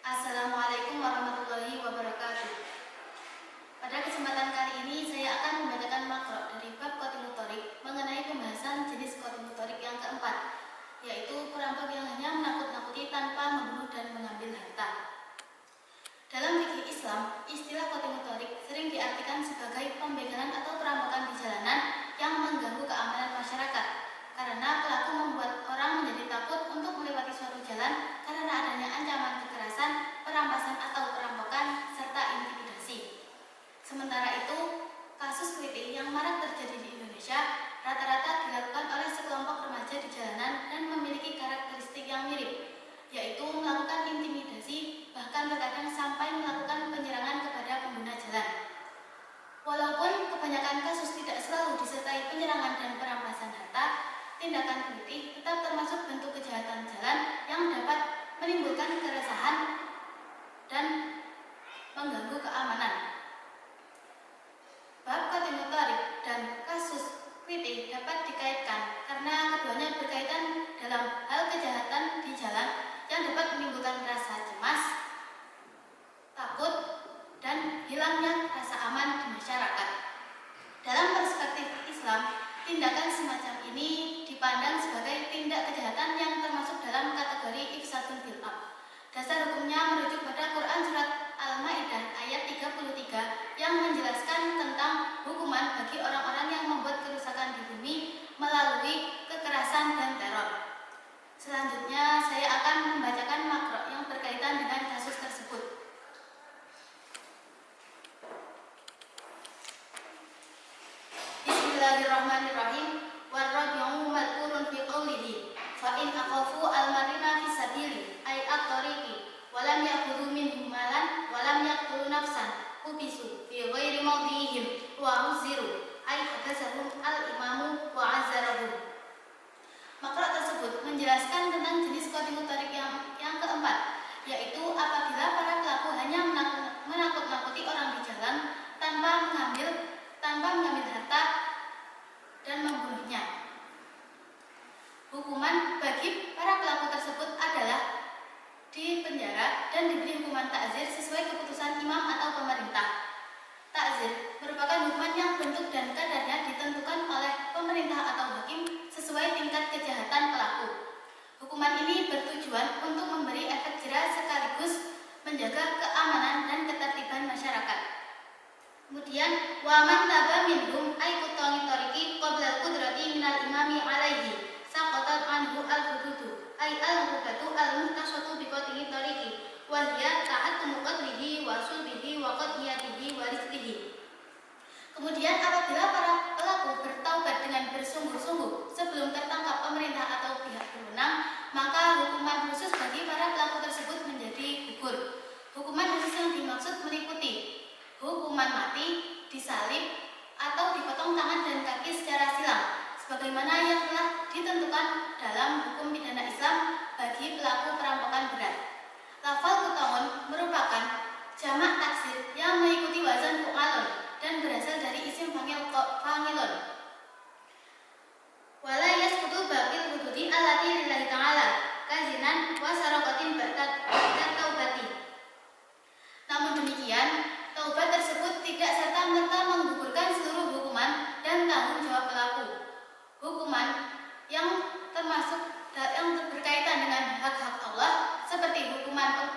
Assalamualaikum warahmatullahi wabarakatuh. Pada kesempatan kali ini saya akan membacakan makro dari bab Qatil Thariq mengenai pembahasan jenis Qatil Thariq yang keempat, yaitu perampok yang hanya menakut-nakuti tanpa membunuh dan mengambil harta. Dalam fikih Islam, istilah Qatil Thariq sering diartikan sebagai pembegalan atau perampokan di jalanan yang mengganggu keamanan masyarakat, karena pelaku membuat orang menjadi takut untuk melewati suatu jalan karena adanya ancaman kekerasan, perampasan atau perampokan, serta intimidasi. Sementara itu, kasus kritik yang marak terjadi di Indonesia rata-rata dilakukan oleh sekelompok remaja di jalanan dan memiliki karakteristik yang mirip, yaitu melakukan intimidasi, bahkan terkadang sampai melakukan penyerangan kepada pengguna jalan. Walaupun kebanyakan kasus tidak selalu disertai penyerangan dan perampasan harta, tindakan kritik tetap termasuk bentuk kejahatan jalan yang dapat menimbulkan keresahan dan mengganggu keamanan. Bab Qatil Thariq dan kasus kritik dapat dikaitkan karena keduanya berkaitan dalam hal kejahatan di jalan yang dapat menimbulkan rasa cemas, takut, dan hilangnya rasa aman di masyarakat. Dalam perspektif Islam, tindakan semacam ini dipandang sebagai tindak kejahatan yang termasuk dalam kategori ifsadun fil ardh. Dasar hukumnya merujuk pada Quran Surat Al-Ma'idah ayat 33 yang menjelaskan tentang hukuman bagi orang-orang yang membuat kerusakan di bumi melalui kekerasan dan teror. Selanjutnya saya akan membacakan makro yang berkaitan dengan kasus tersebut. Bismillahirrahmanirrahim. Warrabi'u madkurun fi qawlihi fa in akhafu al-marina fi sabili ay at-tariqi wa lam ya'khudhu minhum malan wa lam yaqtulu nafsan ubisu fi ghairi mawdihim wa uziru ay habasahum al-imamu wa azzarahum. Makro tersebut menjelaskan tentang jenis Qatil Thariq yang keempat, yaitu apabila para pelaku hanya menakut-nakuti orang di jalan tanpa mengambil harta dan membunuhnya. Hukuman bagi para pelaku tersebut adalah dipenjara dan diberi hukuman takzir sesuai keputusan imam atau pemerintah. Takzir merupakan hukuman yang bentuk dan kadarnya ditentukan oleh pemerintah atau hakim sesuai tingkat kejahatan pelaku. Hukuman ini bertujuan untuk memberi efek jera sekaligus menjaga keamanan dan ketertiban masyarakat. Kemudian waman taba minhum ay Qatil Thariqi qabla al-qudrati minal imami alaihi saqatat anhu al-hududu ay al-hubatu al-muhtasatu bi Qatil Thariqi wa hiya ta'attu qatlihi wa sulbihi wa qatiyatihi wa rizqihi. Kemudian apabila para pelaku bertaubat dengan bersungguh-sungguh sebelum tertangkap pemerintah atau pihak berwenang, maka hukuman khusus bagi para pelaku tersebut menjadi gugur. Hukuman khusus yang dimaksud meliputi hukuman mati, disalib, atau dipotong tangan dan kaki secara silang, sebagaimana yang telah ditentukan dalam hukum pidana Islam bagi pelaku perampokan berat. Lafal qut'un merupakan jamak taksir yang mengikuti wazan fu'alun dan berasal dari isim fa'ilun. Wala yasqutu baqil hududi allati lillahi ta'ala kazinan wa saraqatin ba'da taubati. Namun demikian, taubat tersebut tidak serta-merta menggugurkan seluruh hukuman dan tanggung jawab pelaku. Hukuman yang berkaitan dengan hak-hak Allah seperti hukuman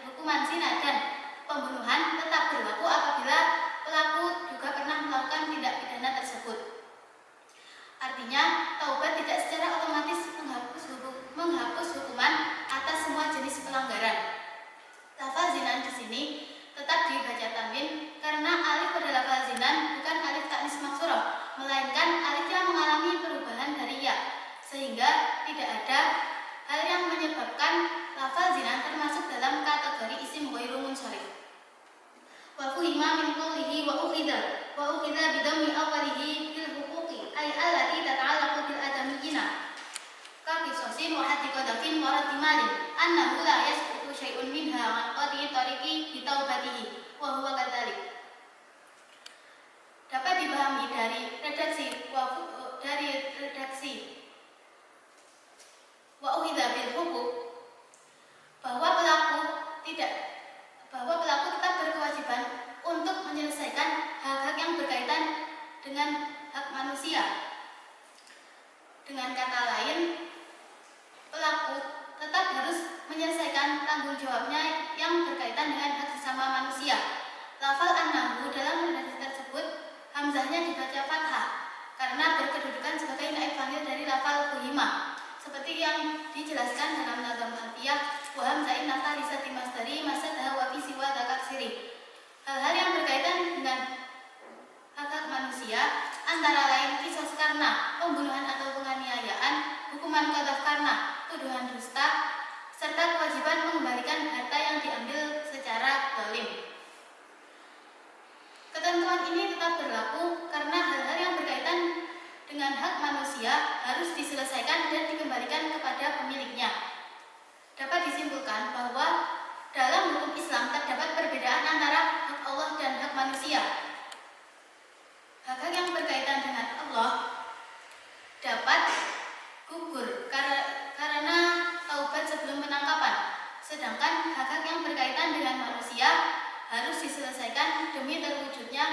hukuman zina dan pembunuhan tetap berlaku apabila pelaku juga pernah melakukan tindak pidana tersebut. Artinya, taubat tidak secara otomatis menghapus hukuman atas semua jenis pelanggaran. Lafal zinan di sini tetap dibaca tanwin karena alif pada lafal zinan bukan alif taknis maksurah, melainkan alif yang mengalami perubahan dari ya, sehingga tidak ada hal yang menyebabkan lafal zinan termasuk dalam kategori isim ghairu munsharif. Wa fuhima min qawlihi wa ukhidha bidammi awwalihi bil huquqi ay allati tata'allaqu bil adamiyina ka qisasin wa haddi qadafin wa raddi malin annahu la yasqutu syai'un minha an Qatil Thariqi bi taubatihi wa huwa kadzalik. Dapat dipahami dari redaksi wa uhidha bil huquq bahwa pelaku bahwa pelaku tetap berkewajiban untuk menyelesaikan hak-hak yang berkaitan dengan hak manusia. Dengan kata lain, pelaku tetap harus menyelesaikan tanggung jawabnya yang berkaitan dengan hak sesama manusia. Lafal an-nahwu dalam hadis tersebut hamzahnya dibaca fathah karena berkedudukan sebagai naib fa'il dari lafal fuhima, seperti yang dijelaskan dalam nazam alfiyah wa hamzain nafta lisati masdari masadaha wa fi siwa dzakar siri. Hal-hal yang berkaitan dengan hak-hak manusia antara lain kisos karena pembunuhan atau penganiayaan, hukuman qadzaf karena tuduhan dusta, serta kewajiban mengembalikan harta yang diambil secara zalim. Ketentuan ini tetap berlaku karena hal-hal yang berkaitan dengan hak manusia harus diselesaikan dan dikembalikan kepada pemiliknya. Dapat disimpulkan bahwa dalam hukum Islam terdapat perbedaan antara hak Allah dan hak manusia. Hak-hak yang berkaitan dengan Allah dapat gugur karena taubat sebelum penangkapan, sedangkan hak-hak yang berkaitan dengan manusia harus diselesaikan demi terwujudnya